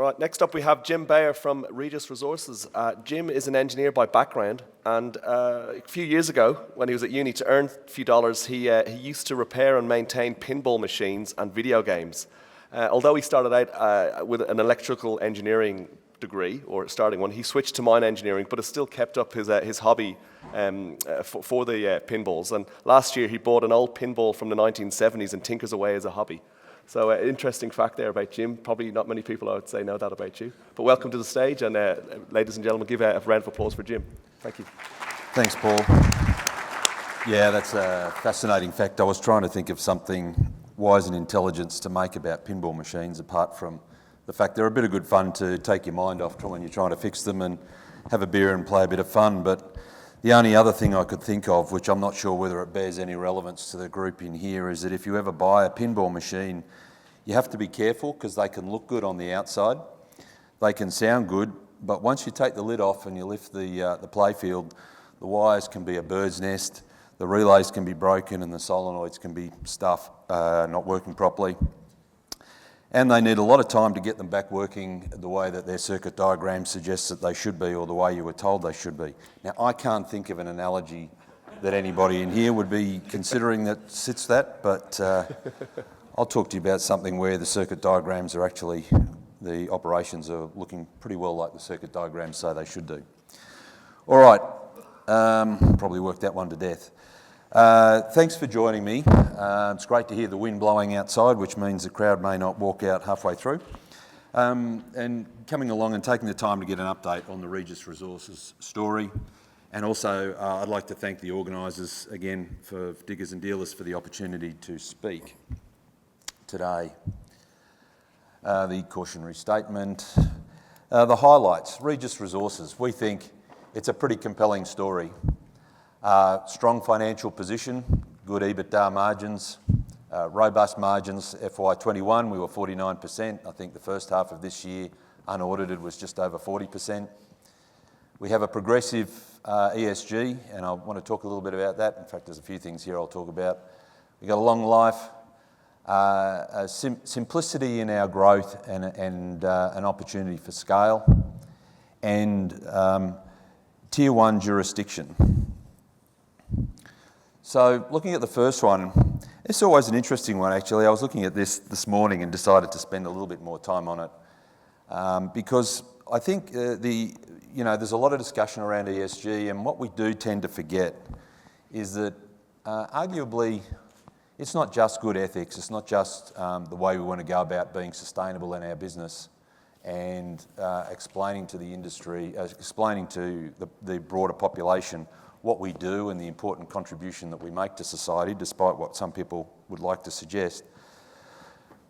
All right, next up we have Jim Bayer from Regis Resources. Jim is an engineer by background, and a few years ago, when he was at uni, to earn a few dollars, he used to repair and maintain pinball machines and video games. Although he started out with an electrical engineering degree, or starting one, he switched to mine engineering, but has still kept up his hobby for the pinballs. And last year he bought an old pinball from the 1970s and tinkers away as a hobby. So interesting fact there about Jim. Probably not many people, I would say, know that about you. But welcome to the stage, and ladies and gentlemen, give a round of applause for Jim. Thank you. Thanks, Paul. Yeah, that's a fascinating fact. I was trying to think of something wise and intelligence to make about pinball machines, apart from the fact they're a bit of good fun to take your mind off when you're trying to fix them and have a beer and play a bit of fun. But the only other thing I could think of, which I'm not sure whether it bears any relevance to the group in here, is that if you ever buy a pinball machine, you have to be careful because they can look good on the outside, they can sound good, but once you take the lid off and you lift the playfield, the wires can be a bird's nest, the relays can be broken, and the solenoids can be stuffed, not working properly. And they need a lot of time to get them back working the way that their circuit diagram suggests that they should be, or the way you were told they should be. Now, I can't think of an analogy that anybody in here would be considering that sits that, but I'll talk to you about something where the circuit diagrams are actually, the operations are looking pretty well like the circuit diagrams say they should do. All right, probably worked that one to death. Thanks for joining me. It's great to hear the wind blowing outside, which means the crowd may not walk out halfway through. And coming along and taking the time to get an update on the Regis Resources story. And also, I'd like to thank the organisers again, for Diggers and Dealers, for the opportunity to speak today. The cautionary statement, the highlights. Regis Resources, we think it's a pretty compelling story. Strong financial position, good EBITDA margins, robust margins. FY21 we were 49%. I think the first half of this year unaudited was just over 40%. We have a progressive ESG, and I want to talk a little bit about that. In fact, there's a few things here I'll talk about. We've got a long life, simplicity in our growth, and an opportunity for scale, and Tier 1 jurisdiction. So looking at the first one, it's always an interesting one actually. I was looking at this morning and decided to spend a little bit more time on it because I think there's a lot of discussion around ESG, and what we do tend to forget is that arguably it's not just good ethics, it's not just the way we want to go about being sustainable in our business and explaining to the industry, explaining to the broader population what we do and the important contribution that we make to society, despite what some people would like to suggest.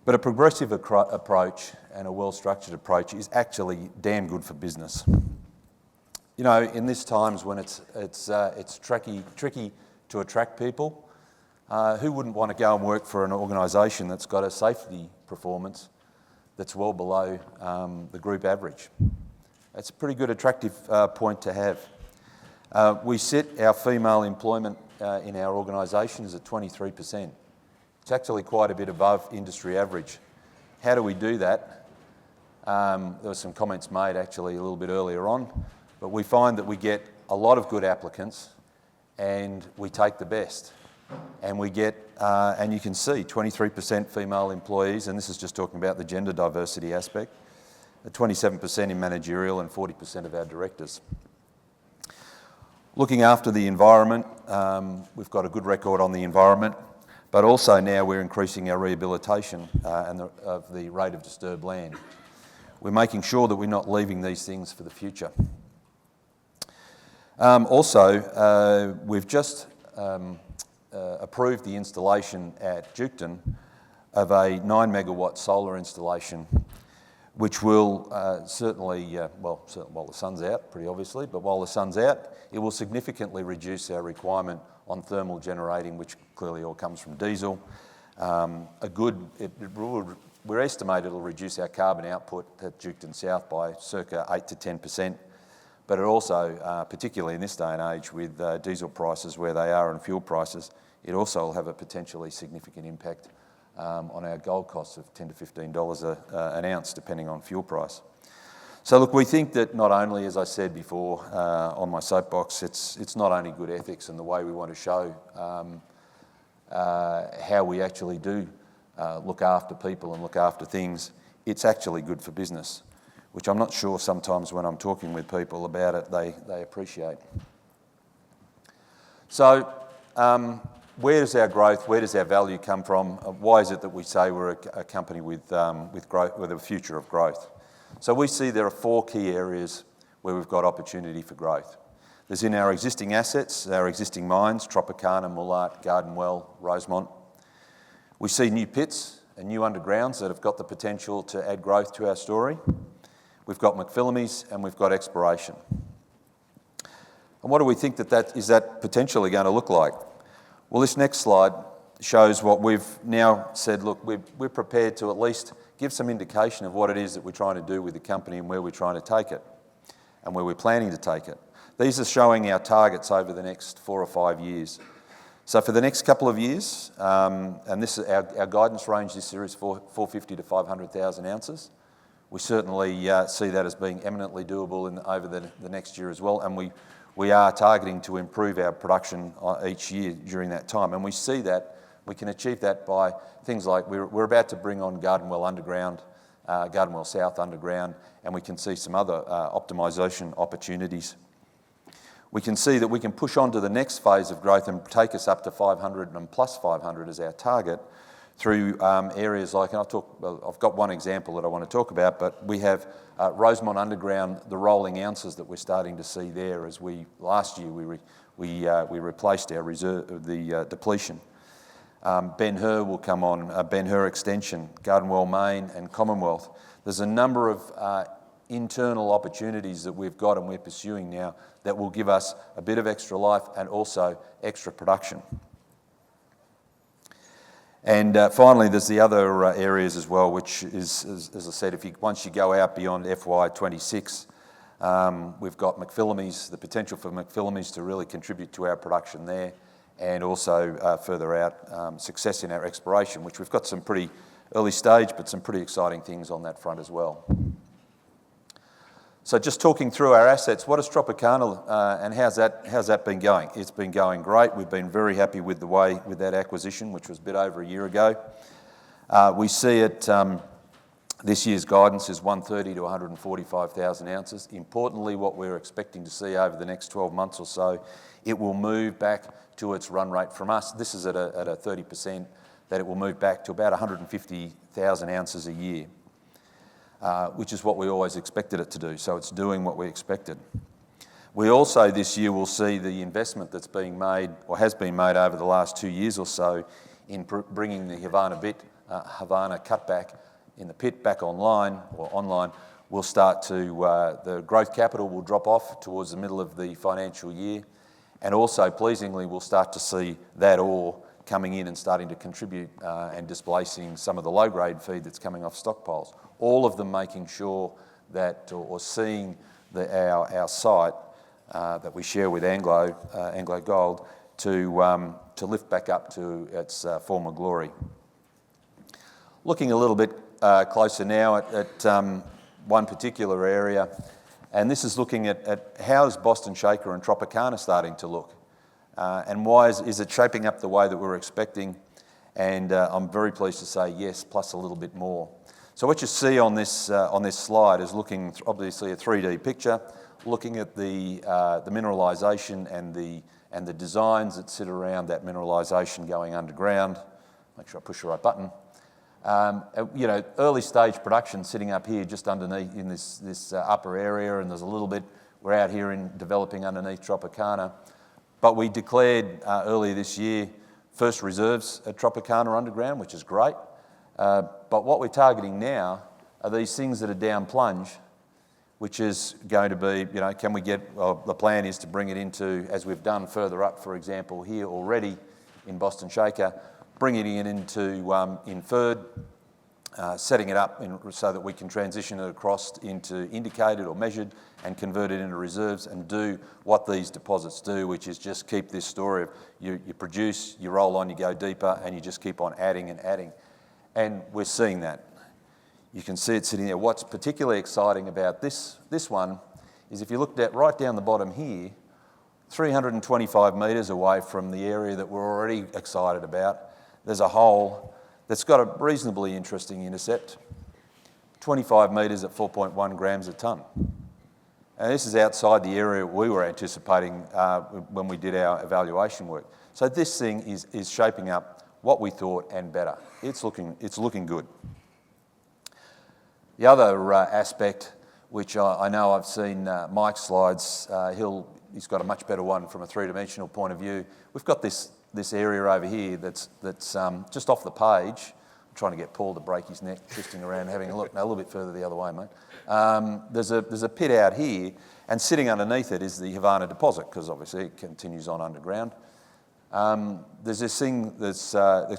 But a progressive approach and a well-structured approach is actually damn good for business. You know, in these times when it's tricky to attract people, who wouldn't want to go and work for an organisation that's got a safety performance that's well below the group average? It's a pretty good attractive point to have. We set our female employment in our organisations at 23%. It's actually quite a bit above industry average. How do we do that? There were some comments made actually a little bit earlier on, but we find that we get a lot of good applicants and we take the best. And we get, and you can see 23% female employees, and this is just talking about the gender diversity aspect, 27% in managerial and 40% of our directors. Looking after the environment, we've got a good record on the environment, but also now we're increasing our rehabilitation of the rate of disturbed land. We're making sure that we're not leaving these things for the future. Also, we've just approved the installation at Duketon of a 9 megawatt solar installation, which will certainly, while the sun's out, pretty obviously, but while the sun's out, it will significantly reduce our requirement on thermal generating, which clearly all comes from diesel. We're estimated it'll reduce our carbon output at Duketon South by circa 8 to 10%, but it also, particularly in this day and age with diesel prices where they are and fuel prices, it also will have a potentially significant impact on our gold costs of $10 to $15 an ounce, depending on fuel price. So look, we think that not only, as I said before on my soapbox, it's not only good ethics and the way we want to show how we actually do look after people and look after things, it's actually good for business, which I'm not sure sometimes when I'm talking with people about it, they appreciate. So where does our growth, where does our value come from? Why is it that we say we're a company with growth, with a future of growth? So we see there are 4 key areas where we've got opportunity for growth. There's in our existing assets, our existing mines, Tropicana, Moolart, Garden Well, Rosemont. We see new pits and new undergrounds that have got the potential to add growth to our story. We've got McPhillamys and we've got exploration. And what do we think that potentially going to look like? Well, this next slide shows what we've now said, look, we're prepared to at least give some indication of what it is that we're trying to do with the company and where we're trying to take it and where we're planning to take it. These are showing our targets over the next 4 or 5 years. So for the next couple of years, and this is our guidance range this year is 450 to 500,000 ounces. We certainly see that as being eminently doable over the next year as well, and we are targeting to improve our production each year during that time, and we see that we can achieve that by things like we're about to bring on Garden Well Underground, Garden Well South Underground, and we can see some other optimisation opportunities. We can see that we can push on to the next phase of growth and take us up to 500 and plus 500 as our target through areas like, and I've got one example that I want to talk about, but we have Rosemont Underground, the rolling ounces that we're starting to see there as last year we replaced our reserve, the depletion. Ben Hur will come on, Ben Hur Extension, Garden Well Main and Commonwealth. There's a number of internal opportunities that we've got and we're pursuing now that will give us a bit of extra life and also extra production. And finally, there's the other areas as well, which is, as I said, once you go out beyond FY26, we've got McPhillamys, the potential for McPhillamys to really contribute to our production there, and also further out success in our exploration, which we've got some pretty early stage, but some pretty exciting things on that front as well. So just talking through our assets, what is Tropicanal and how's that been going? It's been going great. We've been very happy with that acquisition, which was a bit over a year ago. We see it, this year's guidance is 130 to 145,000 ounces. Importantly, what we're expecting to see over the next 12 months or so, it will move back to its run rate from us. This is at a 30%, that it will move back to about 150,000 ounces a year. Which is what we always expected it to do, so it's doing what we expected. We also this year will see the investment that's being made, or has been made over the last 2 years or so, in bringing the Havana cutback in the pit back online, will start to, the growth capital will drop off towards the middle of the financial year, and also pleasingly we'll start to see that ore coming in and starting to contribute and displacing some of the low-grade feed that's coming off stockpiles. All of them making sure that, or seeing our site that we share with Anglo Gold to lift back up to its former glory. Looking a little bit closer now at one particular area, and this is looking at how is Boston Shaker and Tropicana starting to look, and why is it shaping up the way that we're expecting? And I'm very pleased to say yes, plus a little bit more. So what you see on this slide is looking obviously a 3D picture, looking at the mineralisation and the designs that sit around that mineralisation going underground. Make sure I push the right button. Early stage production sitting up here just underneath in this upper area, and there's a little bit, we're out here in developing underneath Tropicana. But we declared earlier this year first reserves at Tropicana underground, which is great. But what we're targeting now are these things that are down plunge, which is going to be, can we get, well, the plan is to bring it into, as we've done further up, for example, here already in Boston Shaker, bringing it into inferred, setting it up so that we can transition it across into indicated or measured and convert it into reserves and do what these deposits do, which is just keep this story of you produce, you roll on, you go deeper, and you just keep on adding and adding. And we're seeing that. You can see it sitting there. What's particularly exciting about this one is if you looked at right down the bottom here, 325 metres away from the area that we're already excited about, there's a hole that's got a reasonably interesting intercept, 25 metres at 4.1 grams a tonne. And this is outside the area we were anticipating when we did our evaluation work. So this thing is shaping up what we thought and better. It's looking good. The other aspect, which I know I've seen Mike's slides, he's got a much better one from a three-dimensional point of view. We've got this area over here that's just off the page. I'm trying to get Paul to break his neck, twisting around, having a look. No, a little bit further the other way, mate. There's a pit out here, and sitting underneath it is the Havana deposit, because obviously it continues on underground. There's this thing that's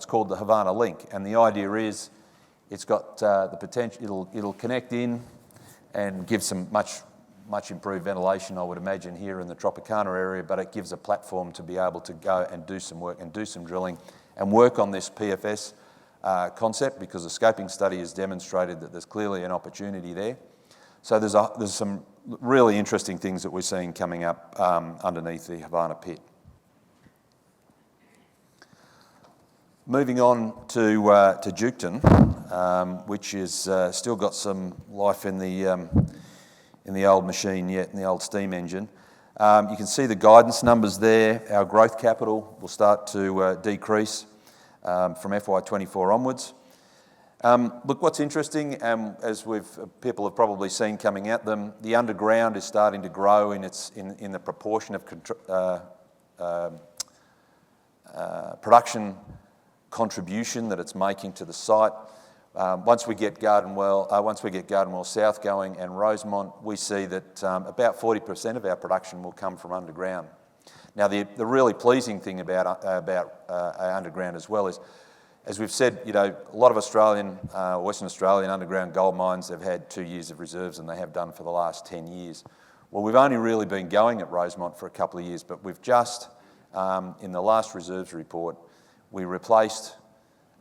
called the Havana Link, and the idea is it's got the potential. It'll connect in and give some much improved ventilation, I would imagine, here in the Tropicanal area, but it gives a platform to be able to go and do some work and do some drilling and work on this PFS concept, because the scoping study has demonstrated that there's clearly an opportunity there. So there's some really interesting things that we're seeing coming up underneath the Havana pit. Moving on to Duketon, which is still got some life in the old machine yet, in the old steam engine. You can see the guidance numbers there. Our growth capital will start to decrease from FY24 onwards. Look, what's interesting, as people have probably seen coming at them, the underground is starting to grow in the proportion of production contribution that it's making to the site. Once we get Garden Well South going and Rosemont, we see that about 40% of our production will come from underground. Now, the really pleasing thing about our underground as well is, as we've said, a lot of Western Australian underground gold mines have had 2 years of reserves, and they have done for the last 10 years. Well, we've only really been going at Rosemont for a couple of years, but we've just, in the last reserves report, we replaced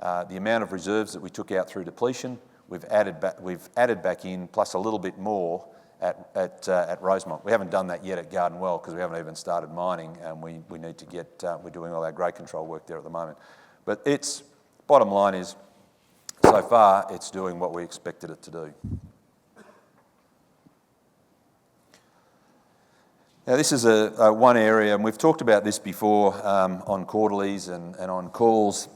the amount of reserves that we took out through depletion. We've added back in, plus a little bit more at Rosemont. We haven't done that yet at Garden Well, because we haven't even started mining, and we need to get. We're doing all our grade control work there at the moment. But bottom line is, so far it's doing what we expected it to do. Now, this is one area, and we've talked about this before on quarterlies and on calls.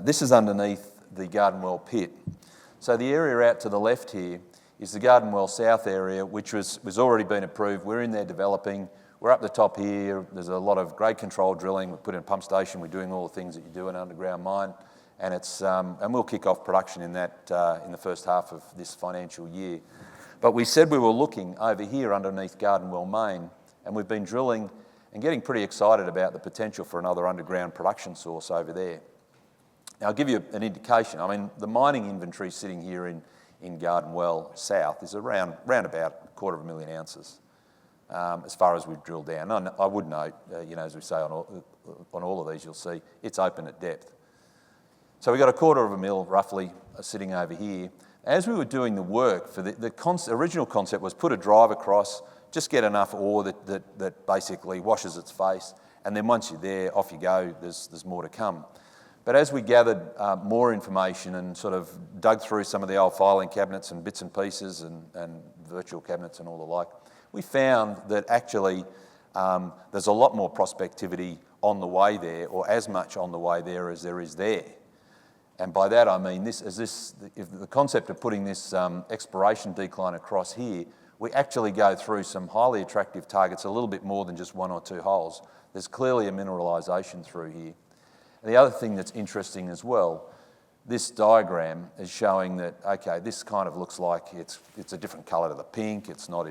This is underneath the Garden Well pit. So the area out to the left here is the Garden Well South area, which was already been approved. We're in there developing. We're up the top here. There's a lot of grade control drilling. We've put in a pump station. We're doing all the things that you do in an underground mine. And and we'll kick off production in that in the first half of this financial year. But we said we were looking over here underneath Garden Well Main, and we've been drilling and getting pretty excited about the potential for another underground production source over there. Now, I'll give you an indication. I mean, the mining inventory sitting here in Garden Well South is around about 250,000 ounces, as far as we've drilled down. And I would note, as we say on all of these, you'll see it's open at depth. So we've got 250,000 roughly sitting over here. As we were doing the work, for the original concept was put a drive across, just get enough ore that basically washes its face, and then once you're there, off you go, there's more to come. But as we gathered more information and sort of dug through some of the old filing cabinets and bits and pieces and virtual cabinets and all the like, we found that actually there's a lot more prospectivity on the way there, or as much on the way there as there is there. And by that I mean if the concept of putting this exploration decline across here, we actually go through some highly attractive targets, a little bit more than just 1 or 2 holes. There's clearly a mineralisation through here. And the other thing that's interesting as well, this diagram is showing that, okay, this kind of looks like it's a different colour to the pink. It's not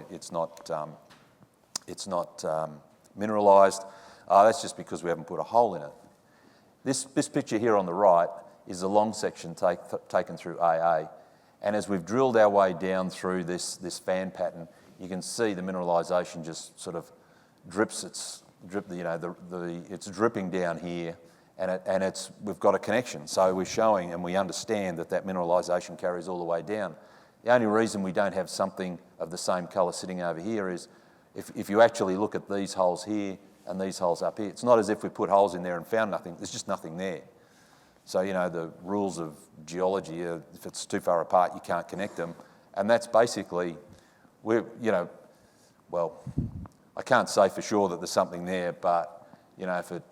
mineralised. That's just because we haven't put a hole in it. This picture here on the right is a long section taken through AA. And as we've drilled our way down through this fan pattern, you can see the mineralisation just sort of drips. It's dripping down here, and we've got a connection. So we're showing and we understand that mineralisation carries all the way down. The only reason we don't have something of the same colour sitting over here is if you actually look at these holes here and these holes up here, it's not as if we put holes in there and found nothing. There's just nothing there. So, the rules of geology, if it's too far apart, you can't connect them. And that's basically, I can't say for sure that there's something there, but, if it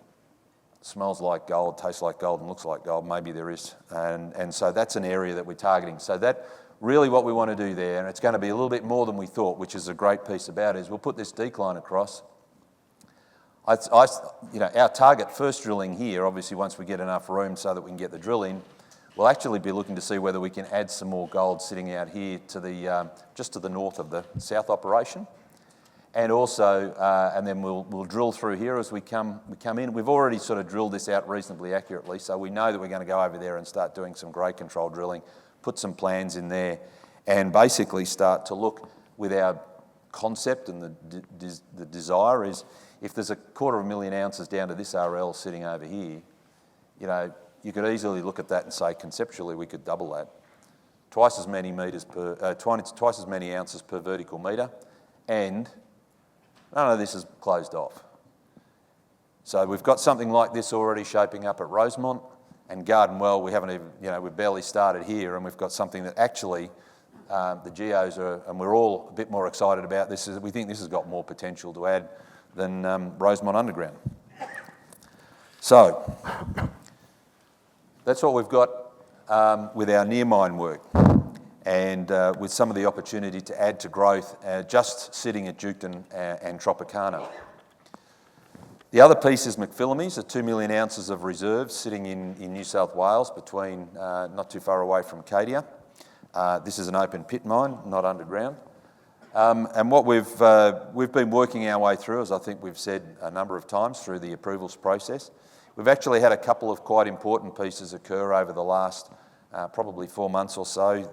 smells like gold, tastes like gold and looks like gold, maybe there is. And so that's an area that we're targeting. So that really what we want to do there, and it's going to be a little bit more than we thought, which is a great piece about it, is we'll put this decline across. Our target first drilling here, obviously once we get enough room so that we can get the drill in, we'll actually be looking to see whether we can add some more gold sitting out here to the just to the north of the south operation. And also, and then we'll drill through here as we come in. We've already sort of drilled this out reasonably accurately, so we know that we're going to go over there and start doing some grade control drilling, put some plans in there, and basically start to look with our concept, and the desire is, if there's 250,000 ounces down to this RL sitting over here, you could easily look at that and say conceptually we could double that. Twice as many ounces per vertical metre, and none of this is closed off. So we've got something like this already shaping up at Rosemont, and Garden Well, we haven't even, we've barely started here, and we've got something that actually the geos are, and we're all a bit more excited about this. We think this has got more potential to add than Rosemont Underground. So that's what we've got with our near mine work, and with some of the opportunity to add to growth just sitting at Duketon and Tropicana. The other piece is McPhillamys, 2 million ounces of reserves sitting in New South Wales, between not too far away from Cadia. This is an open pit mine, not underground. And what we've been working our way through, as I think we've said a number of times through the approvals process, we've actually had a couple of quite important pieces occur over the last probably 4 months or so.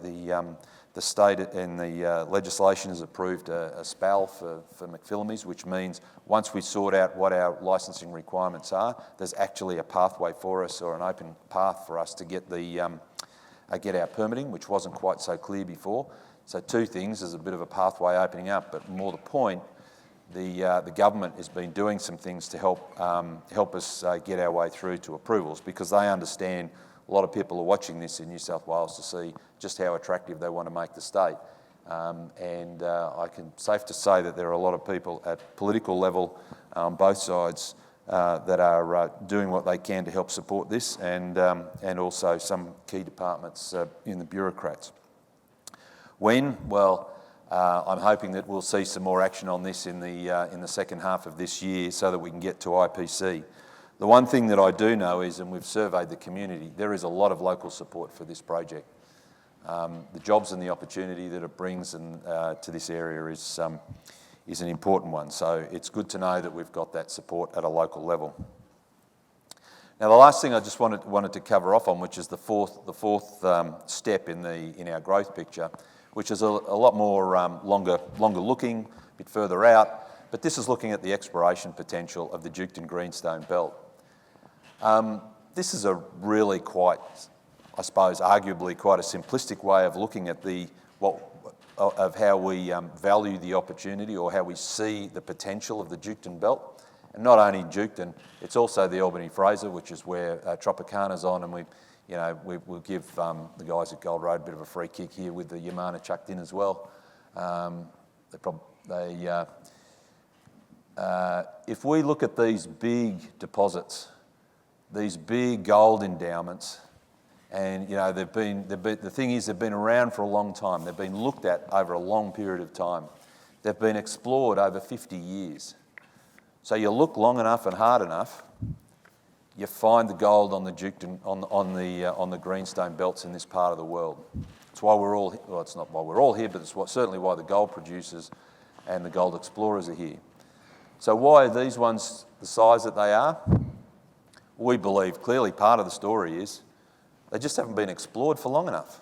The state and the legislation has approved a SPAL for McPhillamys, which means once we sort out what our licensing requirements are, there's actually a pathway for us, or an open path for us to get our permitting, which wasn't quite so clear before. So two things: there's a bit of a pathway opening up, but more the point, the government has been doing some things to help us get our way through to approvals, because they understand a lot of people are watching this in New South Wales to see just how attractive they want to make the state. And I can safe to say that there are a lot of people at political level on both sides that are doing what they can to help support this, and also some key departments in the bureaucrats. When? Well, I'm hoping that we'll see some more action on this in the second half of this year, so that we can get to IPC. The one thing that I do know is, and we've surveyed the community, there is a lot of local support for this project. The jobs and the opportunity that it brings to this area is an important one. So it's good to know that we've got that support at a local level. Now, the last thing I just wanted to cover off on, which is the fourth step in our growth picture, which is a lot more longer looking, a bit further out. But this is looking at the exploration potential of the Duketon Greenstone Belt. This is a really quite, I suppose, arguably quite a simplistic way of looking at of how we value the opportunity, or how we see the potential of the Duketon Belt. And not only Duketon, it's also the Albany Fraser, which is where Tropicana's on, and we'll give the guys at Gold Road a bit of a free kick here with the Yamana chucked in as well. If we look at these big deposits, these big gold endowments, and the thing is, they've been around for a long time. They've been looked at over a long period of time. They've been explored over 50 years. So you look long enough and hard enough, you find the gold on the Duketon, on the greenstone belts in this part of the world. It's why we're all, well, it's not why we're all here, but it's certainly why the gold producers and the gold explorers are here. So why are these ones the size that they are? We believe clearly part of the story is they just haven't been explored for long enough.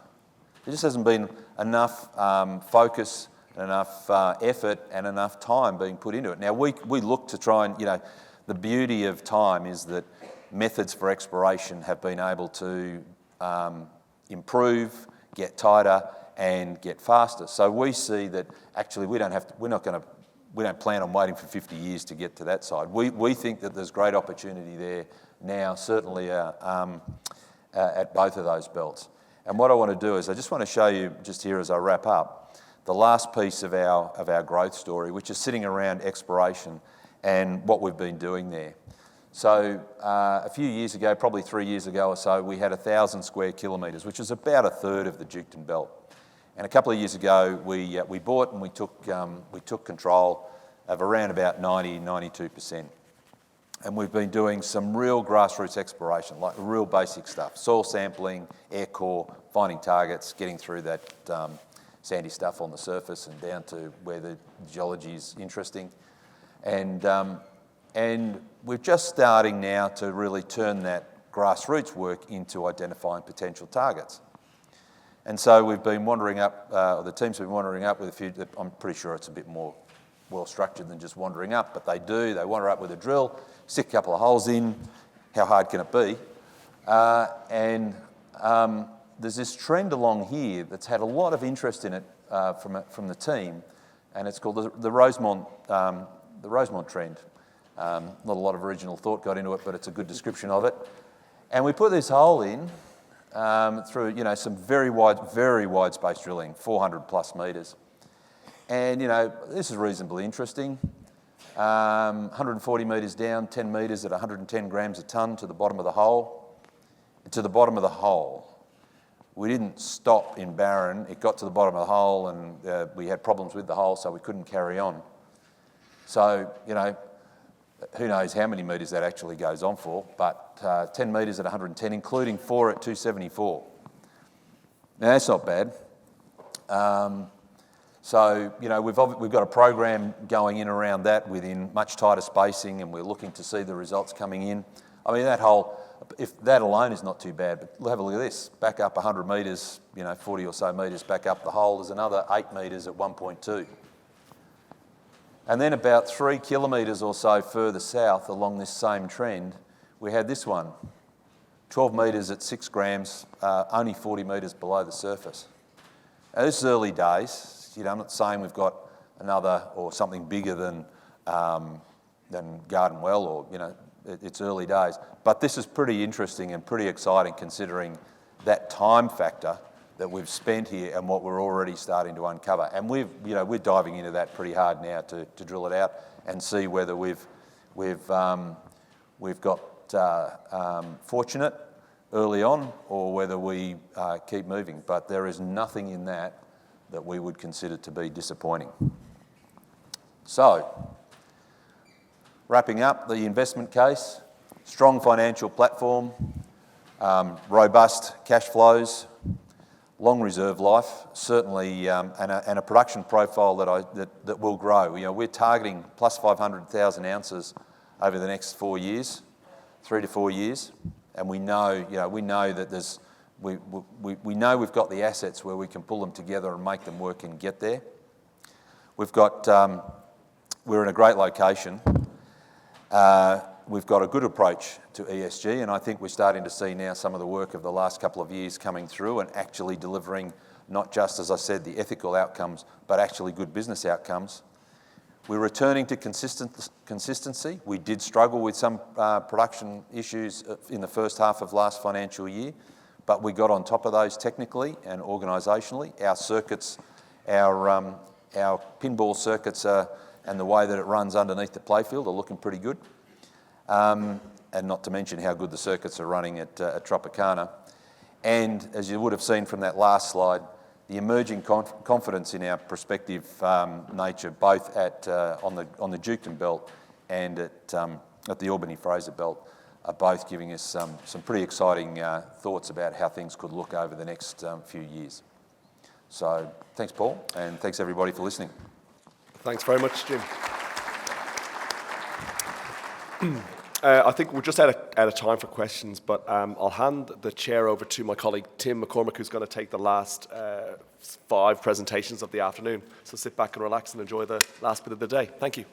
There just hasn't been enough focus, enough effort, and enough time being put into it. Now, we look to try and, the beauty of time is that methods for exploration have been able to improve, get tighter, and get faster. So we see that actually we don't plan on waiting for 50 years to get to that side. We think that there's great opportunity there now, certainly at both of those belts. And what I want to do is I just want to show you, just here as I wrap up, the last piece of our growth story, which is sitting around exploration and what we've been doing there. So a few years ago, probably 3 years ago or so, we had 1,000 square kilometres, which is about a third of the Duketon Belt. And a couple of years ago, we bought and we took control of around about 92%. And we've been doing some real grassroots exploration, like real basic stuff: soil sampling, air core, finding targets, getting through that sandy stuff on the surface and down to where the geology is interesting. And we're just starting now to really turn that grassroots work into identifying potential targets. And so we've been wandering up, the team's been wandering up with a few. I'm pretty sure it's a bit more well structured than just wandering up, but they wander up with a drill, stick a couple of holes in. How hard can it be? There's this trend along here that's had a lot of interest in it from the team, and it's called the Rosemont Trend. Not a lot of original thought got into it, but it's a good description of it. And we put this hole in through some very wide space drilling, 400 plus metres. And this is reasonably interesting. 140 metres down, 10 metres at 110 grams a tonne to the bottom of the hole. To the bottom of the hole. We didn't stop in Barron. It got to the bottom of the hole, and we had problems with the hole, so we couldn't carry on. So who knows how many metres that actually goes on for, but 10 metres at 110, including 4 at 274. Now, that's not bad. So, we've got a program going in around that within much tighter spacing, and we're looking to see the results coming in. I mean, that hole, if that alone is not too bad, but have a look at this. Back up 100 metres, 40 or so metres back up the hole, there's another 8 metres at 1.2. And then about 3 kilometres or so further south along this same trend, we had this one, 12 metres at 6 grams, only 40 metres below the surface. Now, this is early days. I'm not saying we've got another or something bigger than Garden Well, or it's early days. But this is pretty interesting and pretty exciting, considering that time factor that we've spent here and what we're already starting to uncover. And we're diving into that pretty hard now to drill it out and see whether we've got fortunate early on or whether we keep moving. But there is nothing in that we would consider to be disappointing. So, wrapping up the investment case: strong financial platform, robust cash flows, long reserve life, certainly, and a production profile that will grow. We're targeting plus 500,000 ounces over the next 4 years, 3 to 4 years, and we know that there's. We know we've got the assets where we can pull them together and make them work and get there. We're in a great location. We've got a good approach to ESG, and I think we're starting to see now some of the work of the last couple of years coming through and actually delivering not just, as I said, the ethical outcomes, but actually good business outcomes. We're returning to consistency. We did struggle with some production issues in the first half of last financial year, but we got on top of those technically and organisationally. Our circuits, our pinball circuits and the way that it runs underneath the playfield are looking pretty good. And not to mention how good the circuits are running at Tropicana. And as you would have seen from that last slide, the emerging confidence in our prospective nature, both on the Duketon Belt and at the Albany-Fraser Belt, are both giving us some pretty exciting thoughts about how things could look over the next few years. So thanks, Paul, and thanks everybody for listening. Thanks very much, Jim. I think we're just out of time for questions, but I'll hand the chair over to my colleague Tim McCormick, who's going to take the last 5 presentations of the afternoon. So sit back and relax and enjoy the last bit of the day. Thank you.